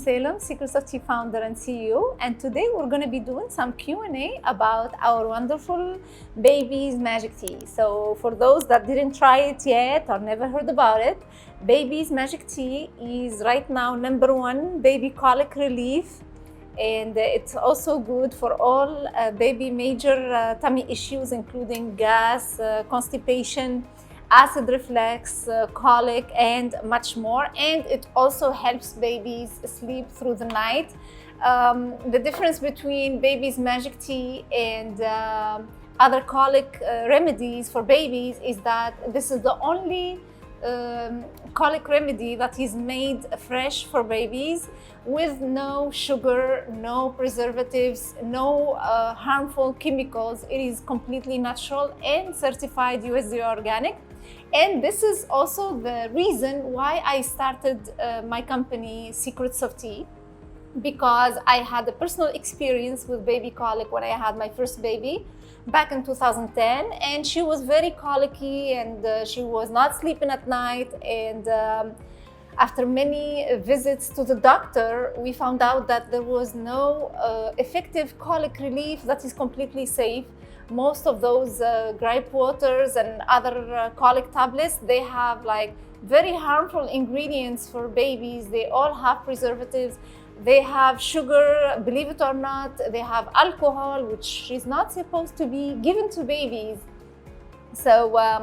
Salem, Secrets of Tea founder and CEO, and today we're going to be doing some Q&A about our wonderful Baby's Magic Tea. So for those that didn't try it yet or never heard about it, Baby's Magic Tea is right now #1 baby colic relief, and it's also good for all baby major tummy issues, including gas, constipation, acid reflux, colic, and much more. And it also helps babies sleep through the night. The difference between Baby's Magic Tea and other colic remedies for babies is that this is the only colic remedy that is made fresh for babies, with no sugar, no preservatives, no harmful chemicals. It is completely natural and certified USDA Organic. And this is also the reason why I started my company, Secrets of Tea, because I had a personal experience with baby colic when I had my first baby back in 2010, and she was very colicky, and she was not sleeping at night. And after many visits to the doctor, we found out that there was no effective colic relief that is completely safe. Most of those gripe waters and other colic tablets, they have like very harmful ingredients for babies. They all have preservatives. They have sugar, believe it or not. They have alcohol, which is not supposed to be given to babies. So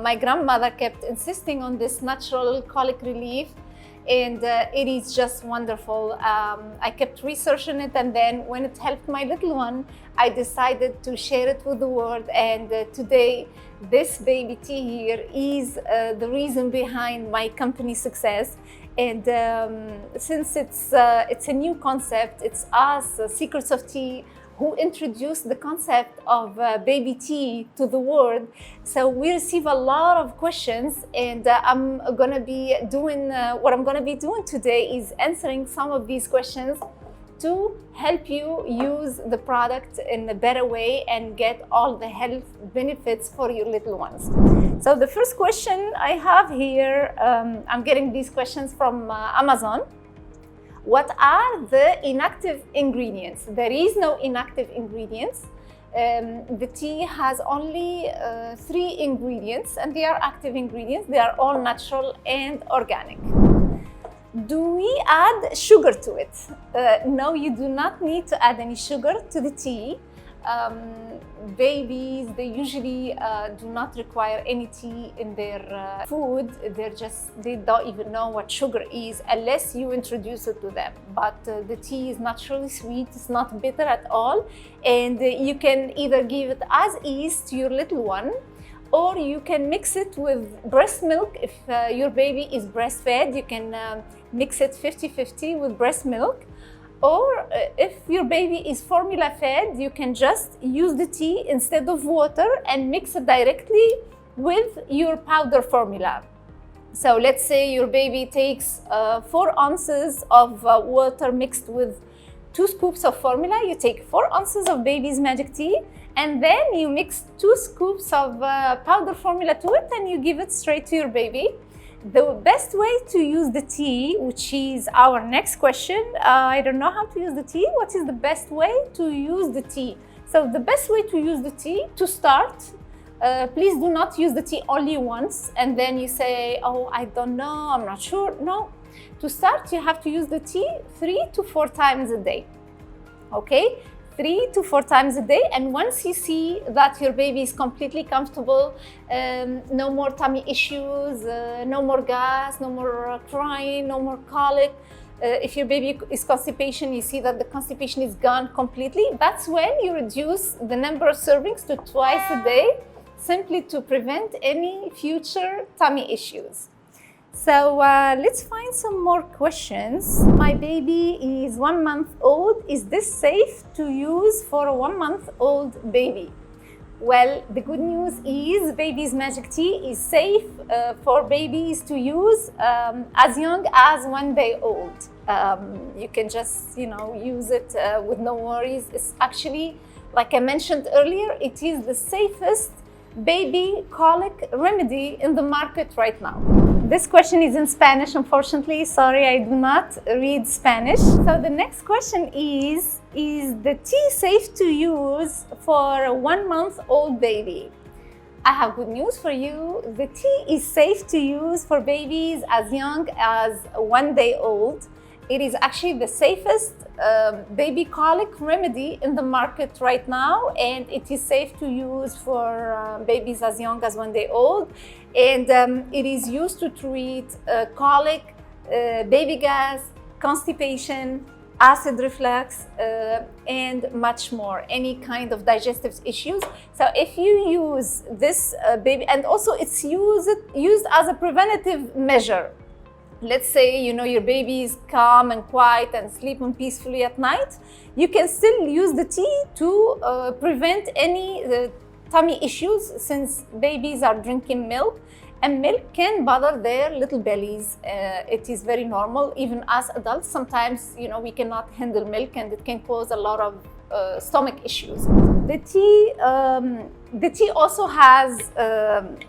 my grandmother kept insisting on this natural colic relief, and it is just wonderful. I kept researching it, and then when it helped my little one, I decided to share it with the world. And today, this baby tea here is the reason behind my company's success. And since it's a new concept, it's us, Secrets of Tea, who introduced the concept of baby tea to the world. So we receive a lot of questions, and I'm gonna be doing, what I'm gonna be doing today is answering some of these questions to help you use the product in a better way and get all the health benefits for your little ones. So the first question I have here, I'm getting these questions from Amazon. What are the inactive ingredients? There is no inactive ingredients. The tea has only 3 ingredients, and they are active ingredients. They are all natural and organic. Do we add sugar to it? No, you do not need to add any sugar to the tea. Babies, they usually do not require any tea in their food. They don't even know what sugar is unless you introduce it to them. But the tea is naturally sweet, it's not bitter at all. And you can either give it as is to your little one, or you can mix it with breast milk. If your baby is breastfed, you can mix it 50-50 with breast milk. Or if your baby is formula fed, you can just use the tea instead of water and mix it directly with your powder formula. So let's say your baby takes 4 ounces of water mixed with 2 scoops of formula. You take 4 ounces of Baby's Magic Tea, and then you mix 2 scoops of powder formula to it, and you give it straight to your baby. The best way to use the tea, which is our next question, I don't know how to use the tea. What is the best way to use the tea? So the best way to use the tea, to start, please do not use the tea only once and then you say, oh, I don't know, I'm not sure. No, to start, you have to use the tea 3 to 4 times a day. Okay? 3 to 4 times a day, and once you see that your baby is completely comfortable, no more tummy issues, no more gas, no more crying, no more colic. If your baby is constipation, you see that the constipation is gone completely. That's when you reduce the number of servings to twice a day, simply to prevent any future tummy issues. So let's find some more questions. My baby is 1 month old. Is this safe to use for a 1 month old baby? Well, the good news is Baby's Magic Tea is safe for babies to use as young as 1 day old. You can just, use it with no worries. It's actually, like I mentioned earlier, it is the safest baby colic remedy in the market right now. This question is in Spanish, unfortunately. Sorry, I do not read Spanish. So the next question is the tea safe to use for a 1-month-old baby? I have good news for you. The tea is safe to use for babies as young as 1 day old. It is actually the safest baby colic remedy in the market right now, and it is safe to use for babies as young as 1 day old. And it is used to treat colic, baby gas, constipation, acid reflux, and much more, any kind of digestive issues. So if you use this baby, and also it's used as a preventative measure. Let's say, you know, your baby is calm and quiet and sleeping peacefully at night, you can still use the tea to prevent any tummy issues, since babies are drinking milk, and milk can bother their little bellies. It is very normal. Even as adults, sometimes, you know, we cannot handle milk, and it can cause a lot of stomach issues. The tea also has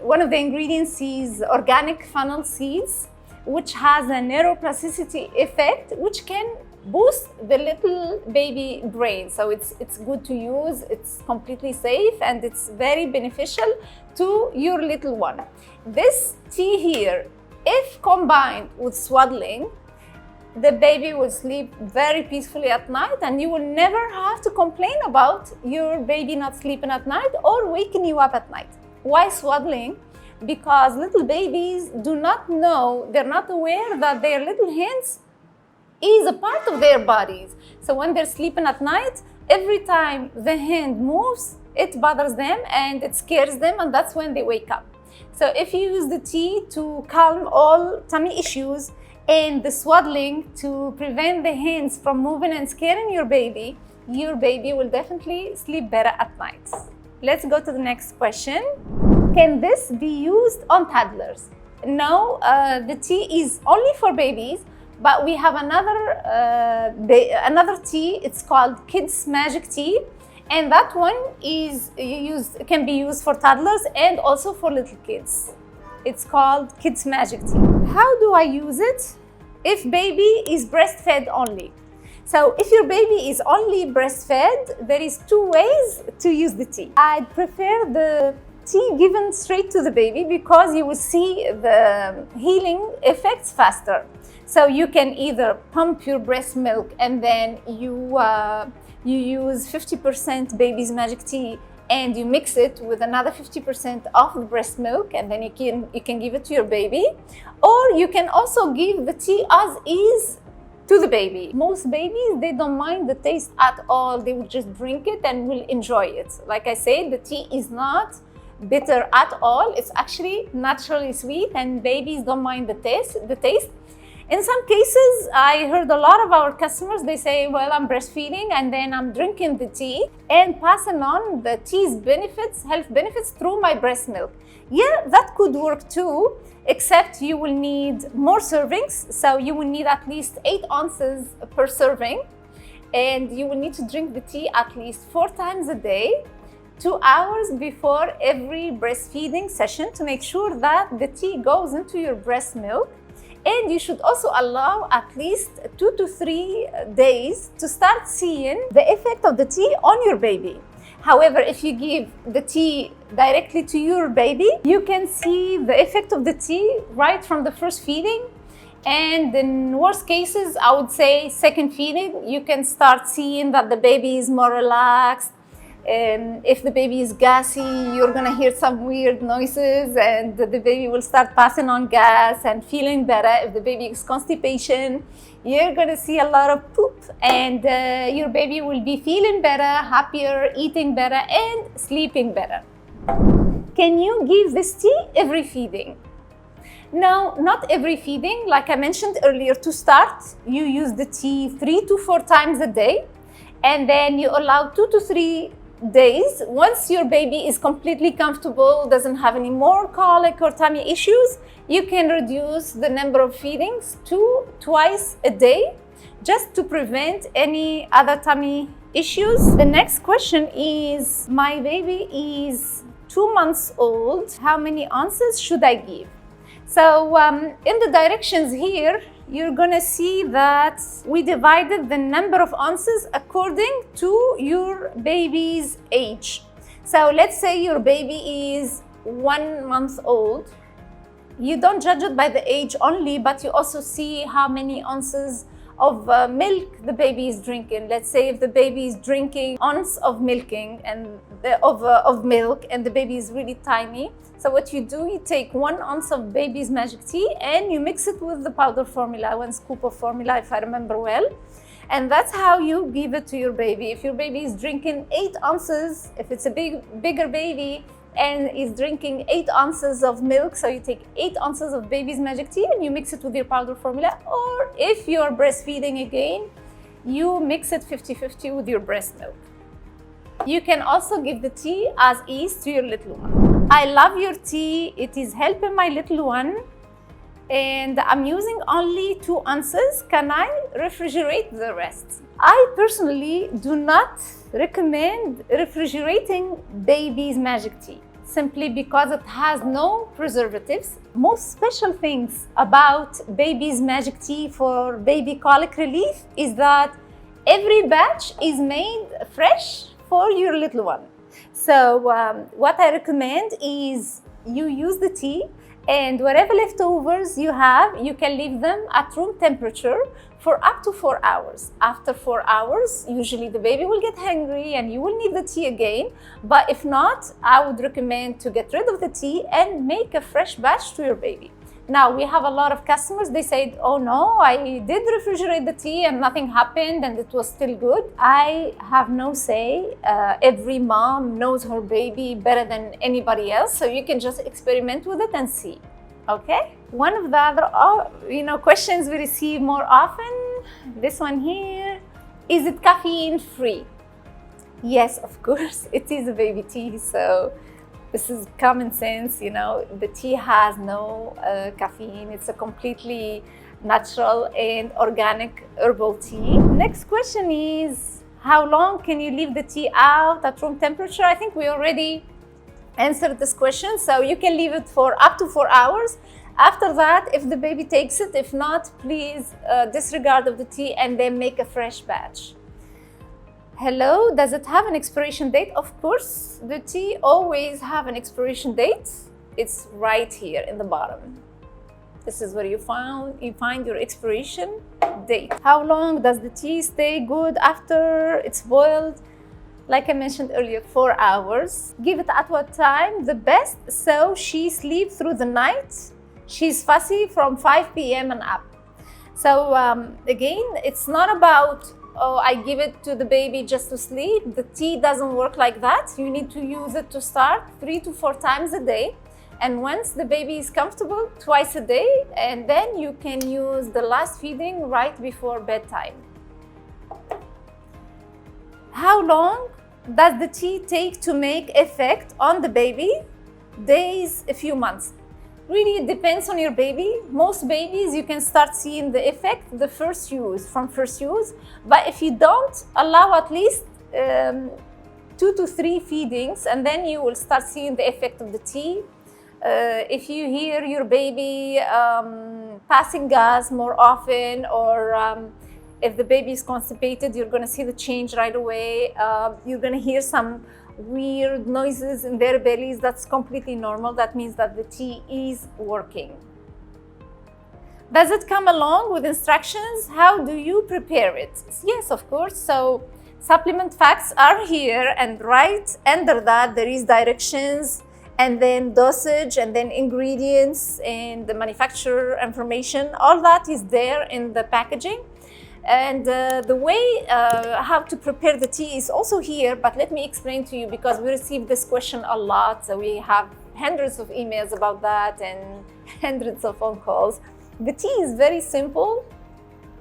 one of the ingredients is organic fennel seeds, which has a neuroplasticity effect, which can boost the little baby brain. So it's good to use, it's completely safe, and it's very beneficial to your little one. This tea here, if combined with swaddling, the baby will sleep very peacefully at night, and you will never have to complain about your baby not sleeping at night or waking you up at night. Why swaddling? Because little babies do not know, they're not aware that their little hands is a part of their bodies. So when they're sleeping at night, every time the hand moves, it bothers them and it scares them, and that's when they wake up. So if you use the tea to calm all tummy issues, and the swaddling to prevent the hands from moving and scaring your baby will definitely sleep better at night. Let's go to the next question. Can this be used on toddlers? No, the tea is only for babies, but we have another tea. It's called Kids Magic Tea, and that one can be used for toddlers and also for little kids. It's called Kids Magic Tea. How do I use it? If baby is breastfed only. So if your baby is only breastfed, there is 2 ways to use the tea. I'd prefer the tea given straight to the baby, because you will see the healing effects faster. So you can either pump your breast milk, and then you use 50% baby's magic tea, and you mix it with another 50% of the breast milk, and then you can give it to your baby. Or you can also give the tea as is to the baby. Most babies, they don't mind the taste at all. They will just drink it and will enjoy it. Like I said, the tea is not bitter at all. It's actually naturally sweet, and babies don't mind the taste. In some cases, I heard a lot of our customers, they say, well, I'm breastfeeding and then I'm drinking the tea and passing on the tea's benefits, health benefits, through my breast milk. Yeah, that could work too, except you will need more servings. So you will need at least 8 ounces per serving, and you will need to drink the tea at least 4 times a day, 2 hours before every breastfeeding session, to make sure that the tea goes into your breast milk. And you should also allow at least 2 to 3 days to start seeing the effect of the tea on your baby. However, if you give the tea directly to your baby, you can see the effect of the tea right from the first feeding. And in worst cases, I would say second feeding, you can start seeing that the baby is more relaxed. If the baby is gassy, you're gonna hear some weird noises, and the baby will start passing on gas and feeling better. If the baby is constipation, you're gonna see a lot of poop, and your baby will be feeling better, happier, eating better, and sleeping better. Can you give this tea every feeding? No, not every feeding. Like I mentioned earlier, to start, you use the tea 3 to 4 times a day, and then you allow 2 to 3 days. Once your baby is completely comfortable, doesn't have any more colic or tummy issues, you can reduce the number of feedings to twice a day, just to prevent any other tummy issues. The next question is, my baby is 2 months old, how many ounces should I give? So in the directions here, you're gonna see that we divided the number of ounces according to your baby's age. So let's say your baby is 1 month old. You don't judge it by the age only, but you also see how many ounces of milk the baby is drinking. Let's say if the baby is drinking ounce of milking and of milk and the baby is really tiny. So what you do, you take 1 ounce of baby's magic tea and you mix it with the powder formula, 1 scoop of formula if I remember well. And that's how you give it to your baby. If your baby is drinking 8 ounces, if it's a bigger baby, and is drinking 8 ounces of milk, so you take 8 ounces of baby's magic tea and you mix it with your powder formula. Or if you're breastfeeding again, you mix it 50-50 with your breast milk. You can also give the tea as is to your little one. I love your tea, it is helping my little one, and I'm using only 2 ounces. Can I refrigerate the rest? I personally do not recommend refrigerating baby's magic tea, simply because it has no preservatives. Most special things about baby's magic tea for baby colic relief is that every batch is made fresh for your little one. So what I recommend is you use the tea, and whatever leftovers you have, you can leave them at room temperature for up to 4 hours. After 4 hours, usually the baby will get hungry and you will need the tea again. But if not, I would recommend to get rid of the tea and make a fresh batch to your baby. Now, we have a lot of customers, they said, oh no, I did refrigerate the tea and nothing happened and it was still good. I have no say. Every mom knows her baby better than anybody else, so you can just experiment with it and see, okay? One of the other questions we receive more often, this one here, is it caffeine free? Yes, of course, it is a baby tea, so this is common sense, the tea has no caffeine. It's a completely natural and organic herbal tea. Next question is, how long can you leave the tea out at room temperature? I think we already answered this question. So you can leave it for up to 4 hours. After that, if the baby takes it, if not, please disregard of the tea and then make a fresh batch. Hello, does it have an expiration date? Of course, the tea always have an expiration date. It's right here in the bottom. This is where you find your expiration date. How long does the tea stay good after it's boiled? Like I mentioned earlier, 4 hours. Give it at what time? The best, so she sleeps through the night. She's fussy from 5 p.m. and up. So again, it's not about, oh, I give it to the baby just to sleep. The tea doesn't work like that. You need to use it to start 3 to 4 times a day. And once the baby is comfortable, twice a day. And then you can use the last feeding right before bedtime. How long does the tea take to make effect on the baby? Days, a few months. Really, it depends on your baby. Most babies, you can start seeing the effect from first use. But if you don't, allow at least 2 to 3 feedings, and then you will start seeing the effect of the tea. If you hear your baby passing gas more often, or if the baby is constipated, you're going to see the change right away. You're going to hear some weird noises in their bellies. That's completely normal. That means that the tea is working. Does it come along with instructions? How do you prepare it? Yes, of course. So supplement facts are here, and right under that there is directions, and then dosage, and then ingredients, and the manufacturer information. All that is there in the packaging. And the way how to prepare the tea is also here, but let me explain to you, because we receive this question a lot. So we have hundreds of emails about that and hundreds of phone calls. The tea is very simple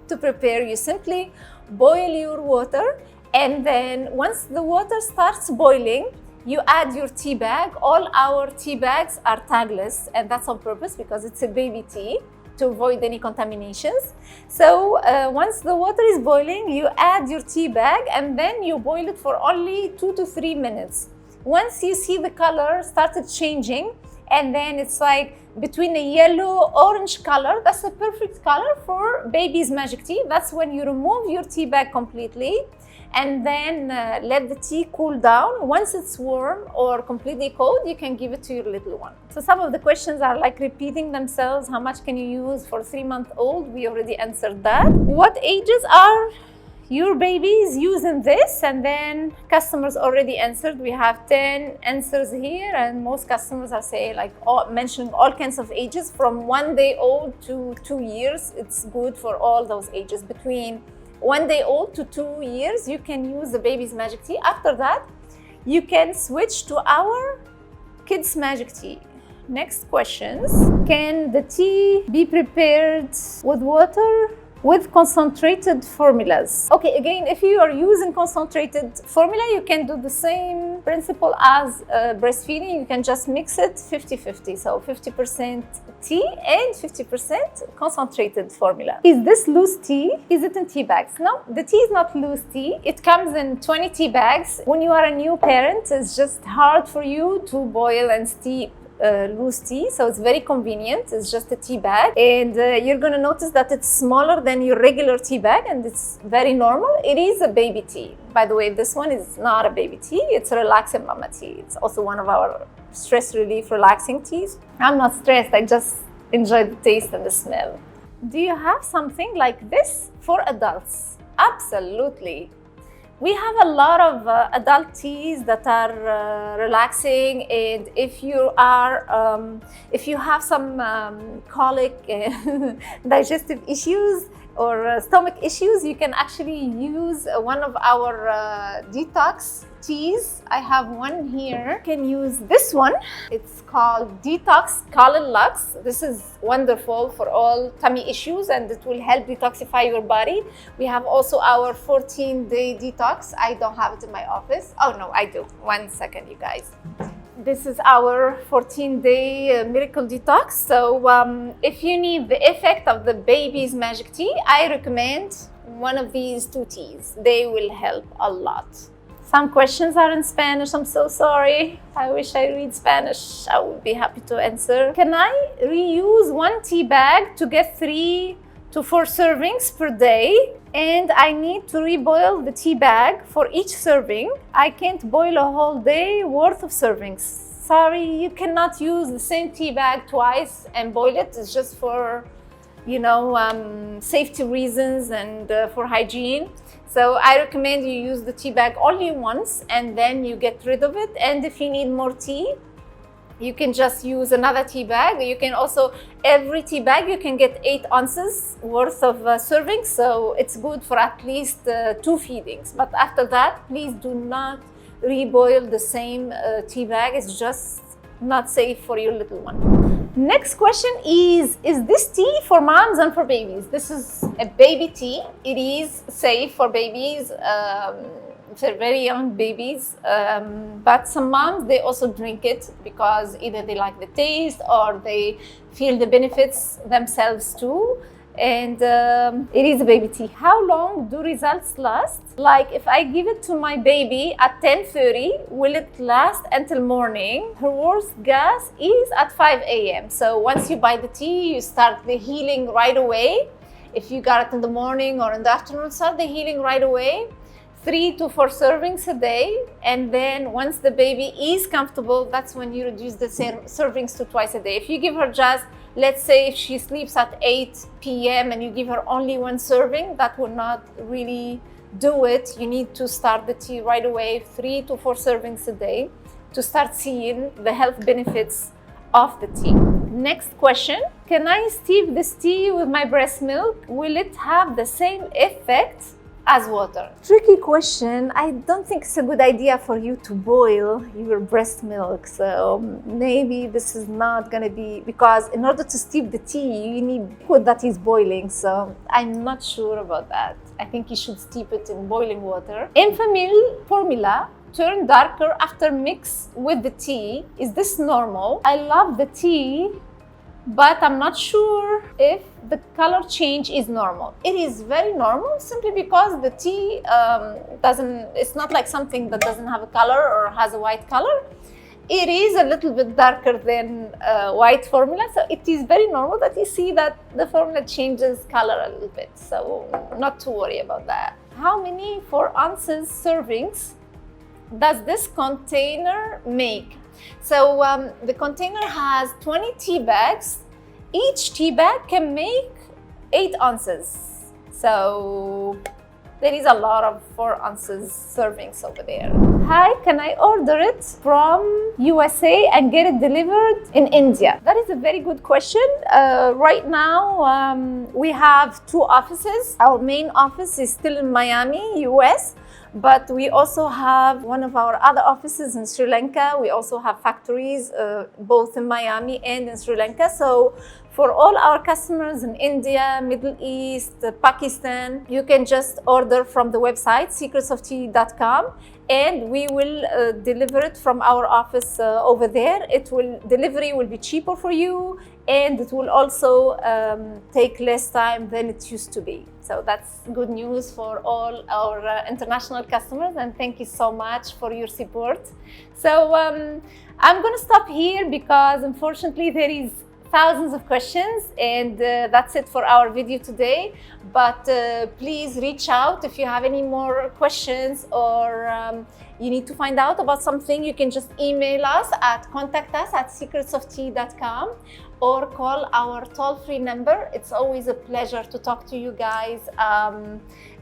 to prepare. You simply boil your water, and then once the water starts boiling, you add your tea bag. All our tea bags are tagless, and that's on purpose because it's a baby tea, to avoid any contaminations. So once the water is boiling, you add your tea bag, and then you boil it for only 2 to 3 minutes. Once you see the color started changing, and then it's like between a yellow orange color. That's a perfect color for baby's magic tea. That's when you remove your tea bag completely and then let the tea cool down. Once it's warm or completely cold, you can give it to your little one. So some of the questions are like repeating themselves. How much can you use for 3-month-old? We already answered that. What ages are your babies using this? And then customers already answered. We have 10 answers here, and most customers are saying like mentioning all kinds of ages from 1 day old to 2 years. It's good for all those ages. Between 1 day old to 2 years, you can use the baby's magic tea. After that, you can switch to our kids' magic tea. Next questions. Can the tea be prepared with water? With concentrated formulas. Okay, again, if you are using concentrated formula, you can do the same principle as breastfeeding. You can just mix it 50-50. So 50% tea and 50% concentrated formula. Is this loose tea? Is it in tea bags? No, the tea is not loose tea. It comes in 20 tea bags. When you are a new parent, it's just hard for you to boil and steep loose tea, so it's very convenient. It's just a tea bag, and you're gonna notice that it's smaller than your regular tea bag, and it's very normal. It is a baby tea. By the way, this one is not a baby tea. It's a relaxing mama tea. It's also one of our stress relief relaxing teas. I'm not stressed. I just enjoy the taste and the smell. Do you have something like this for adults? Absolutely. We have a lot of adult teas that are relaxing, and if you have some colic, digestive issues or stomach issues, you can actually use one of our detox teas. I have one here. You can use this one. It's called Detox Colic. This is wonderful for all tummy issues, and it will help detoxify your body. We have also our 14-day detox. I don't have it in my office. Oh no, I do. 1 second, you guys. This is our 14-day miracle detox. So if you need the effect of the baby's magic tea, I recommend one of these 2 teas. They will help a lot. Some questions are in Spanish. I'm so sorry. I wish I read Spanish. I would be happy to answer. Can I reuse 1 tea bag to get 3 to 4 servings per day? And I need to reboil the tea bag for each serving. I can't boil a whole day worth of servings. Sorry, you cannot use the same tea bag twice and boil it. It's just for, safety reasons and for hygiene. So I recommend you use the tea bag only once and then you get rid of it. And if you need more tea, you can just use another tea bag. You can also, every tea bag, you can get 8 ounces worth of servings. So it's good for at least 2 feedings. But after that, please do not reboil the same tea bag. It's just not safe for your little one. Next question is this tea for moms and for babies? This is a baby tea. It is safe for babies. For very young babies, but some moms, they also drink it because either they like the taste or they feel the benefits themselves too. And it is a baby tea. How long do results last? Like if I give it to my baby at 10:30, will it last until morning? Her worst gas is at 5 a.m. So once you buy the tea, you start the healing right away. If you got it in the morning or in the afternoon, start the healing right away. 3 to 4 servings a day, and then once the baby is comfortable, that's when you reduce the servings to twice a day. If you give her just, let's say if she sleeps at 8 p.m. and you give her only 1 serving, that will not really do it. You need to start the tea right away, 3 to 4 servings a day, to start seeing the health benefits of the tea. Next question, can I steep this tea with my breast milk? Will it have the same effect as water? Tricky question. I don't think it's a good idea for you to boil your breast milk. So maybe this is not gonna be, because in order to steep the tea, you need liquid that is boiling. So I'm not sure about that. I think you should steep it in boiling water. Enfamil formula turn darker after mix with the tea. Is this normal? I love the tea, but I'm not sure if the color change is normal. It is very normal simply because the tea it's not like something that doesn't have a color or has a white color. it is a little bit darker than white formula, so it is very normal that you see that the formula changes color a little bit, so not to worry about that. How many 4 ounces servings does this container make? So the container has 20 tea bags. Each tea bag can make 8 ounces. So there is a lot of 4 ounces servings over there. Hi, can I order it from USA and get it delivered in India? That is a very good question. Right now, we have 2 offices. Our main office is still in Miami, US. But we also have one of our other offices in Sri Lanka. We also have factories both in Miami and in Sri Lanka. So for all our customers in India, Middle East, Pakistan, you can just order from the website secretsoftea.com, and we will deliver it from our office over there. Delivery will be cheaper for you, and it will also take less time than it used to be. So that's good news for all our international customers, and thank you so much for your support. So I'm gonna stop here because unfortunately there is thousands of questions, and that's it for our video today. But please reach out if you have any more questions, or you need to find out about something. You can just email us at contact@secretsoftea.com or call our toll-free number. It's always a pleasure to talk to you guys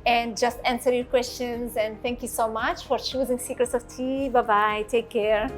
and just answer your questions. And thank you so much for choosing Secrets of Tea. Bye-bye. Take care.